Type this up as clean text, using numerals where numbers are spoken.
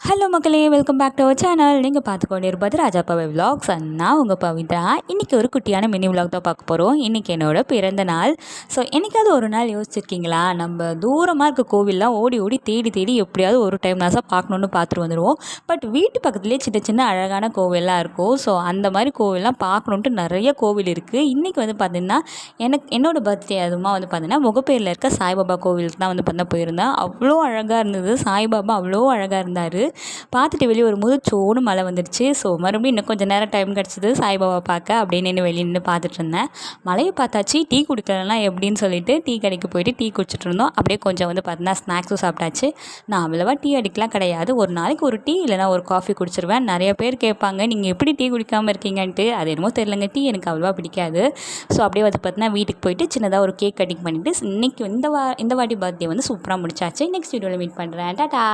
Hello மக்களே, welcome back to our channel. நீங்கள் பார்த்துக்கொண்டே இருப்பது ராஜா பவி விலாக்ஸ். நான் உங்கள் பவித்ரா. இன்றைக்கி ஒரு குட்டியான மினி விலாக் தான் பார்க்க போகிறோம். இன்றைக்கி என்னோட பிறந்த நாள். ஸோ என்றைக்காவது ஒரு நாள் யோசிச்சிருக்கீங்களா, நம்ம தூரமாக இருக்க கோவில்லாம் ஓடி ஓடி தேடி தேடி எப்படியாவது ஒரு டைம் நாசாக பார்க்கணுன்னு பார்த்துட்டு வந்துடுவோம். பட் வீட்டு பக்கத்துலேயே சின்ன சின்ன அழகான கோவில்லாம் இருக்கும். ஸோ அந்த மாதிரி கோவில்லாம் பார்க்கணுன்ட்டு நிறைய கோவில் இருக்குது. இன்றைக்கி வந்து பார்த்திங்கன்னா என்னோடய பர்த்டே அதுவுமா வந்து பார்த்திங்கன்னா முகப்பேரில் இருக்க சாய்பாபா கோவிலுக்கு தான் வந்து பார்த்தா போயிருந்தேன். அவ்வளோ அழகாக இருந்தது. சாய்பாபா அவ்வளோ அழகாக இருந்தார். பார்த்துட்டு வெளியே வரும்போது சோன்னு மழை வந்துடுச்சு. ஸோ மறுபடியும் இன்னும் கொஞ்சம் நேரம் டைம் கிடச்சிது சாய்பாபா பார்க்க. அப்படின்னு நின்று வெளியே நின்று பார்த்துட்டு இருந்தேன். மழையை பார்த்தாச்சு, டீ குடிக்கலன்னா எப்படின்னு சொல்லிட்டு டீ கடைக்கு போயிட்டு டீ குடிச்சிட்டு இருந்தோம். அப்படியே கொஞ்சம் வந்து பார்த்தீங்கன்னா ஸ்நாக்ஸும் சாப்பிட்டாச்சு. நான் அவ்வளோவா டீ அடிக்கலாம் கிடையாது. ஒரு நாளைக்கு ஒரு டீ இல்லைனா ஒரு காஃபி குடிச்சிருவேன். நிறைய பேர் கேட்பாங்க, நீங்கள் எப்படி டீ குடிக்காமல் இருக்கீங்கன்ட்டு. அது என்னமோ தெரிலங்க, டீ எனக்கு அவ்வளோவா பிடிக்காது. ஸோ அப்படியே வந்து பார்த்தீங்கன்னா வீட்டுக்கு போயிட்டு சின்னதாக ஒரு கேக் கட்டிங் பண்ணிவிட்டு இன்றைக்கி இந்த வாட்டி பர்த்டே வந்து சூப்பராக முடிச்சாச்சு. நெக்ஸ்ட் வீடியோவில் மீட் பண்ணுறேன். டாடா.